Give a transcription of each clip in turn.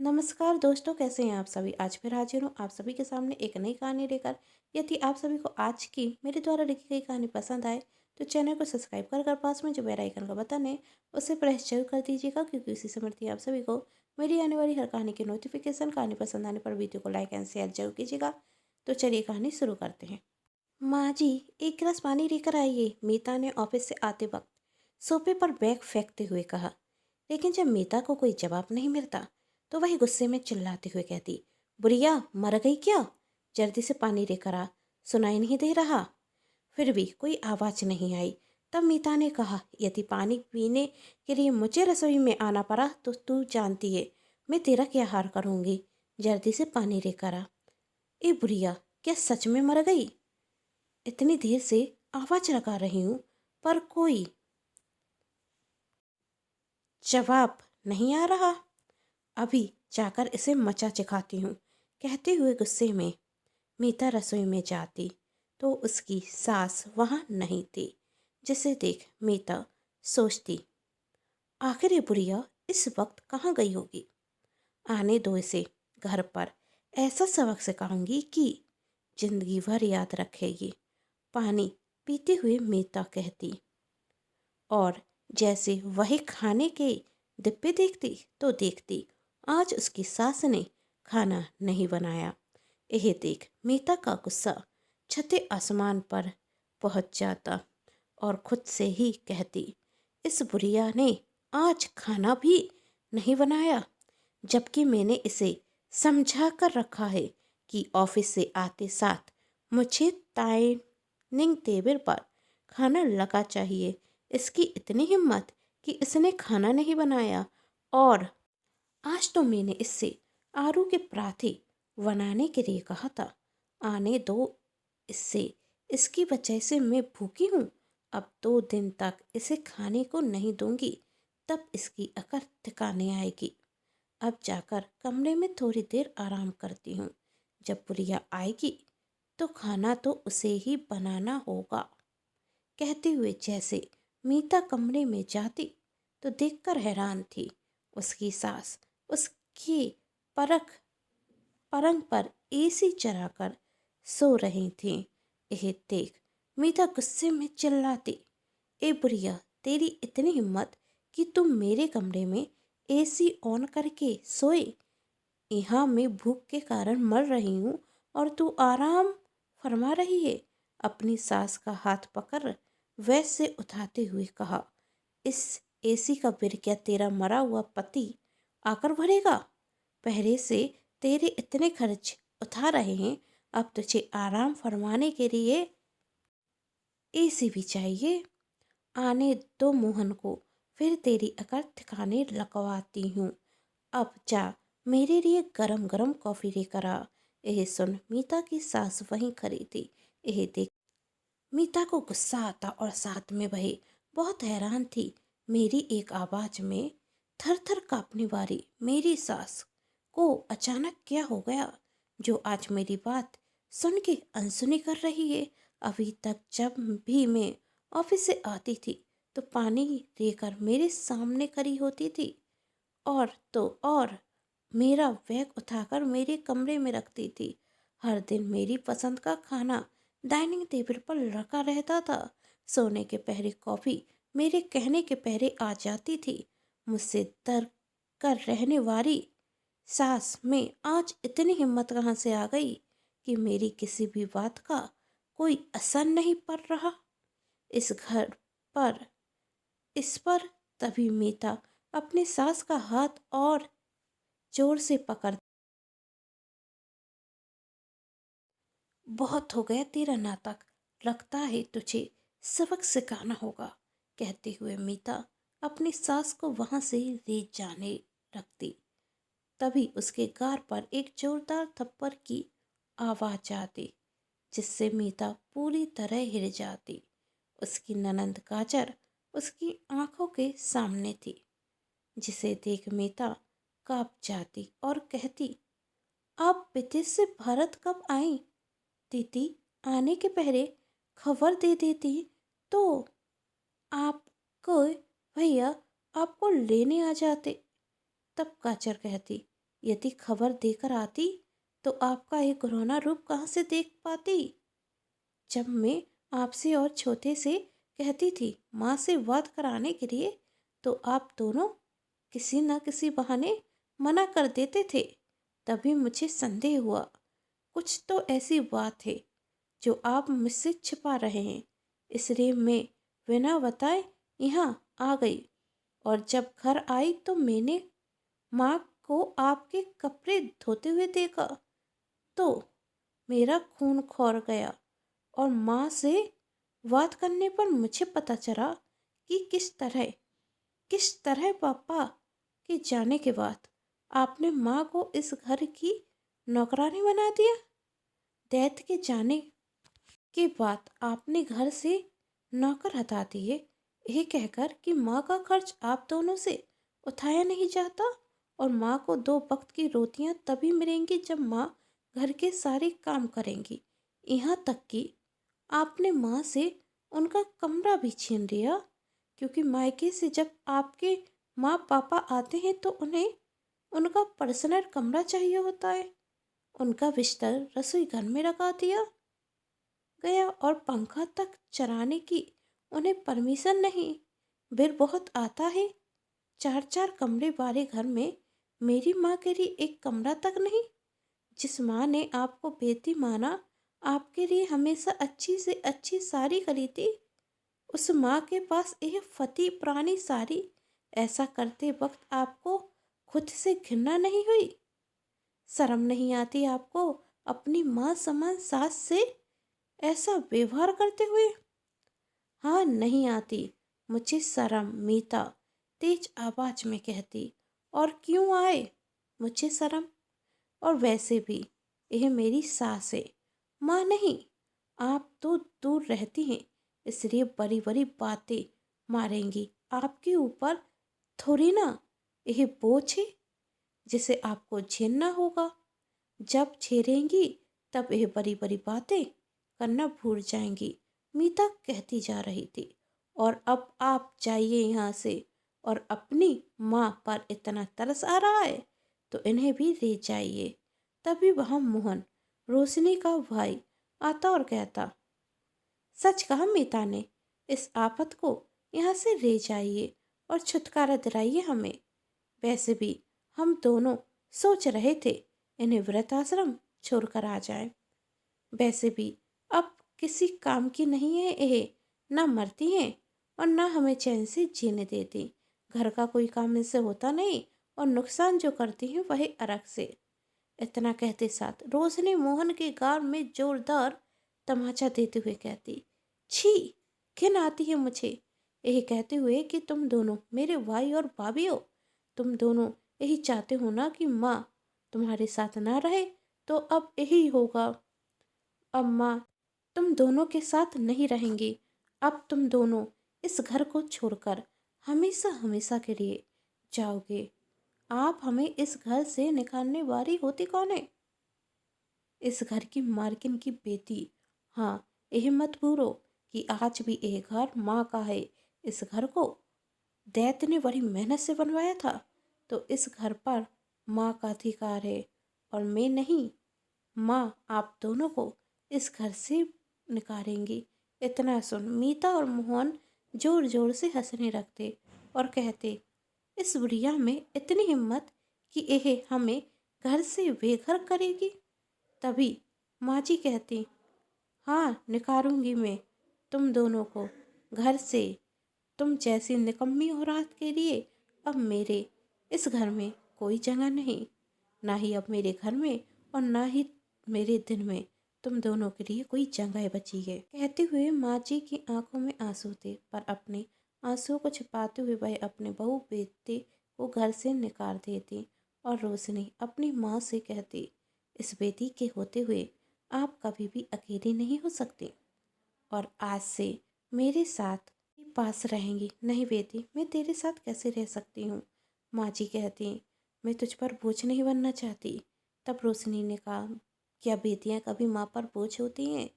नमस्कार दोस्तों, कैसे हैं आप सभी। आज फिर हाजिर हूँ आप सभी के सामने एक नई कहानी लेकर। यदि आप सभी को आज की मेरे द्वारा लिखी गई कहानी पसंद आए तो चैनल को सब्सक्राइब कर पास में जो बेल आइकन का बटन है उसे प्रेस जरूर कर दीजिएगा, क्योंकि उसी से मिलती है आप सभी को मेरी आने वाली हर कहानी की नोटिफिकेशन। कहानी पसंद आने पर वीडियो को लाइक एंड शेयर जरूर कीजिएगा। तो चलिए कहानी शुरू करते हैं। माँ जी, एक गिलास पानी लेकर आइए, मीता ने ऑफिस से आते वक्त सोफे पर बैग फेंकते हुए कहा। लेकिन जब मीता को कोई जवाब नहीं मिलता तो वही गुस्से में चिल्लाते हुए कहती, बुढ़िया मर गई क्या? जल्दी से पानी लेकर आ, सुनाई नहीं दे रहा। फिर भी कोई आवाज़ नहीं आई। तब मीता ने कहा, यदि पानी पीने के लिए मुझे रसोई में आना पड़ा तो तू जानती है मैं तेरा क्या हाल करूँगी। जल्दी से पानी लेकर आ। ए बुढ़िया, क्या सच में मर गई? इतनी देर से आवाज़ लगा रही हूँ पर कोई जवाब नहीं आ रहा। अभी जाकर इसे मचा चिखाती हूँ। कहते हुए गुस्से में मीता रसोई में जाती तो उसकी सास वहाँ नहीं थी, जिसे देख मीता सोचती, आखिर ये बुढ़िया इस वक्त कहाँ गई होगी। आने दो इसे घर पर, ऐसा सबक सिखाऊंगी कि जिंदगी भर याद रखेगी। पानी पीते हुए मीता कहती, और जैसे वही खाने के डिब्बे देखती तो देखती आज उसकी सास ने खाना नहीं बनाया। यह देख मीता का गुस्सा छठे आसमान पर पहुंच जाता और खुद से ही कहती, इस बुढ़िया ने आज खाना भी नहीं बनाया, जबकि मैंने इसे समझा कर रखा है कि ऑफिस से आते साथ मुझे डाइनिंग टेबल पर खाना लगा चाहिए। इसकी इतनी हिम्मत कि इसने खाना नहीं बनाया, और आज तो मैंने इससे आलू के पराठे बनाने के लिए कहा था। आने दो इससे, इसकी वजह से मैं भूखी हूँ। अब 2 दिन तक इसे खाने को नहीं दूंगी, तब इसकी अकल ठिकाने आएगी। अब जाकर कमरे में थोड़ी देर आराम करती हूँ। जब बुढ़िया आएगी तो खाना तो उसे ही बनाना होगा। कहते हुए जैसे मीता कमरे में जाती तो देखकर हैरान थी। उसकी सास उसकी परख पलंग पर एसी चलाकर सो रही थी। यह देख मीता गुस्से में चिल्लाती, ए बुढ़िया, तेरी इतनी हिम्मत कि तुम मेरे कमरे में एसी ऑन करके सोए। यहाँ मैं भूख के कारण मर रही हूँ और तू आराम फरमा रही है। अपनी सास का हाथ पकड़ वैसे उठाते हुए कहा, इस एसी का बिल क्या तेरा मरा हुआ पति आकर भरेगा? पहले से तेरे इतने खर्च उठा रहे हैं, अब तुझे आराम फरमाने के लिए एसी भी चाहिए। आने दो मोहन को, फिर तेरी अकल ठिकाने लगवाती हूँ। अब जा मेरे लिए गरम गरम कॉफ़ी लेकर आ। यह सुन मीता की सास वहीं खड़ी थी। यह देख मीता को गुस्सा आता और साथ में वह बहुत हैरान थी। मेरी एक आवाज़ में थर थर कांपने वाली मेरी सास को अचानक क्या हो गया जो आज मेरी बात सुन के अनसुनी कर रही है। अभी तक जब भी मैं ऑफिस से आती थी तो पानी लेकर मेरे सामने खड़ी होती थी, और तो और मेरा बैग उठाकर मेरे कमरे में रखती थी। हर दिन मेरी पसंद का खाना डाइनिंग टेबल पर रखा रहता था। सोने के पहरे कॉफ़ी मेरे कहने के पहरे आ जाती थी। मुझसे डर कर रहने वाली सास में आज इतनी हिम्मत कहाँ से आ गई कि मेरी किसी भी बात का कोई असर नहीं पड़ रहा इस घर पर, इस पर। तभी मीता अपनी सास का हाथ और जोर से पकड़, बहुत हो गया तेरा नाटक, लगता है तुझे सबक सिखाना होगा। कहते हुए मीता अपनी सास को वहां से ले जाने लगती। तभी उसके गाल पर एक जोरदार थप्पड़ की आवाज आती, जिससे मीता पूरी तरह हिल जाती। उसकी ननंद काजर उसकी आंखों के सामने थी, जिसे देख मीता कांप जाती और कहती, आप विदेश से भारत कब आई? दीदी आने के पहले खबर दे देती तो आपको भैया आपको लेने आ जाते। तब काचर कहती, यदि खबर देकर आती तो आपका ये घिनौना रूप कहाँ से देख पाती। जब मैं आपसे और छोटे से कहती थी माँ से बात कराने के लिए, तो आप दोनों किसी न किसी बहाने मना कर देते थे। तभी मुझे संदेह हुआ, कुछ तो ऐसी बात है जो आप मुझसे छिपा रहे हैं। इसलिए मैं बिना बताए यहाँ आ गई, और जब घर आई तो मैंने माँ को आपके कपड़े धोते हुए देखा तो मेरा खून खौल गया, और माँ से बात करने पर मुझे पता चला कि किस तरह पापा के जाने के बाद आपने माँ को इस घर की नौकरानी बना दिया। दैत के जाने के बाद आपने घर से नौकर हटा दिए, यह कहकर कि माँ का खर्च आप दोनों से उठाया नहीं जाता, और माँ को 2 वक्त की रोटियां तभी मिलेंगी जब माँ घर के सारे काम करेंगी। यहाँ तक कि आपने माँ से उनका कमरा भी छीन लिया, क्योंकि मायके से जब आपके माँ पापा आते हैं तो उन्हें उनका पर्सनल कमरा चाहिए होता है। उनका बिस्तर रसोई घर में रखा दिया गया, और पंखा तक चलाने की उन्हें परमिशन नहीं। बिल बहुत आता है। 4-4 कमरे वाले घर में मेरी माँ के लिए एक कमरा तक नहीं। जिस माँ ने आपको बेटी माना, आपके लिए हमेशा अच्छी से अच्छी साड़ी खरीदी, उस माँ के पास एक फटी पुरानी साड़ी। ऐसा करते वक्त आपको खुद से घृणा नहीं हुई? शर्म नहीं आती आपको अपनी माँ समान सास से ऐसा व्यवहार करते हुए? हाँ, नहीं आती मुझे शर्म, मीता तेज आवाज में कहती। और क्यों आए मुझे शर्म? और वैसे भी यह मेरी सास है, माँ नहीं। आप तो दूर रहती हैं, इसलिए बड़ी बड़ी बातें मारेंगी आपके ऊपर थोड़ी ना। यह बोझ है जिसे आपको झेलना होगा। जब झेलेंगी तब यह बड़ी बड़ी बातें करना भूल जाएंगी, मीता कहती जा रही थी। और अब आप जाइए यहाँ से, और अपनी माँ पर इतना तरस आ रहा है तो इन्हें भी ले जाइए। तभी वहाँ मोहन, रोशनी का भाई, आता और कहता, सच कहा मीता ने, इस आफत को यहाँ से ले जाइए और छुटकारा दिलाइए हमें। वैसे भी हम दोनों सोच रहे थे इन्हें वृद्धाश्रम छोड़कर आ जाएं। वैसे भी अब किसी काम की नहीं है यह, ना मरती हैं और ना हमें चैन से जीने देती। घर का कोई काम इनसे होता नहीं, और नुकसान जो करती हैं वही अलग से। इतना कहते साथ रोशनी मोहन के गाल में जोरदार तमाचा देते हुए कहती, छी, घिन आती है मुझे यही कहते हुए कि तुम दोनों मेरे भाई और भाभी हो। तुम दोनों यही चाहते हो ना कि माँ तुम्हारे साथ ना रहे, तो अब यही होगा। अब माँ तुम दोनों के साथ नहीं रहेंगी। अब तुम दोनों इस घर को छोड़कर हमेशा हमेशा के लिए जाओगे। आप हमें इस घर से निकालने वाली होती कौन है? इस घर की मालकिन की बेटी। हाँ, यह मत भूलो कि आज भी यह घर माँ का है। इस घर को दैत ने बड़ी मेहनत से बनवाया था, तो इस घर पर माँ का अधिकार है, और मैं नहीं। माँ आप दोनों को इस घर से निकालेंगी। इतना सुन मीता और मोहन जोर जोर से हंसने लगते और कहते, इस बुढ़िया में इतनी हिम्मत कि यह हमें घर से बेघर करेगी। तभी माँ जी कहती, हाँ निकालूंगी मैं तुम दोनों को घर से। तुम जैसी निकम्मी औरत के लिए अब मेरे इस घर में कोई जगह नहीं, ना ही अब मेरे घर में और ना ही मेरे दिन में तुम दोनों के लिए कोई जगह बची है। कहते हुए माँ जी की आंखों में आंसू थे, पर अपने आंसुओं को छिपाते हुए वह अपने बहू बेटे को घर से निकाल देती। और रोशनी अपनी माँ से कहती, इस बेटी के होते हुए आप कभी भी अकेली नहीं हो सकती, और आज से मेरे साथ ही पास रहेंगी। नहीं बेटी, मैं तेरे साथ कैसे रह सकती हूँ? माँ जी कहती, मैं तुझ पर बोझ नहीं बनना चाहती। तब रोशनी ने कहा, क्या बेटियाँ कभी माँ पर बोझ होती हैं?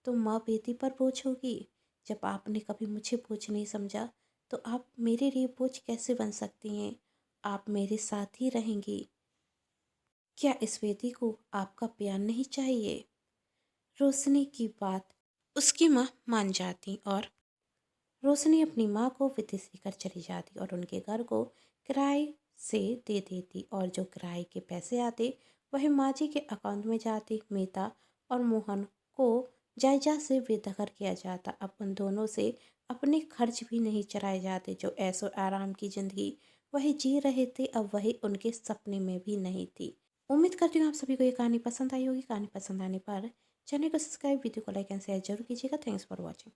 तो माँ बेटी पर बोझ होगी। जब आपने कभी मुझे बोझ नहीं समझा, तो आप मेरे लिए बोझ कैसे बन सकती हैं? आप मेरे साथ ही रहेंगी। क्या इस बेटी को आपका प्यार नहीं चाहिए? रोशनी की बात उसकी माँ मान जाती और रोशनी अपनी माँ को विदेश लेकर चली जाती और उनके घर को किराए से दे देती और जो किराए के पैसे आते वह माँ जी के अकाउंट में जाते। मीता और मोहन को जायदाद से बेदखल किया जाता। अब उन दोनों से अपने खर्च भी नहीं चलाए जाते। जो ऐसो आराम की जिंदगी वही जी रहे थे अब वही उनके सपने में भी नहीं थी। उम्मीद करती हूँ आप सभी को ये कहानी पसंद आई होगी। कहानी पसंद आने पर चैनल को सब्सक्राइब, वीडियो को लाइक एंड शेयर जरूर कीजिएगा। Thanks for watching.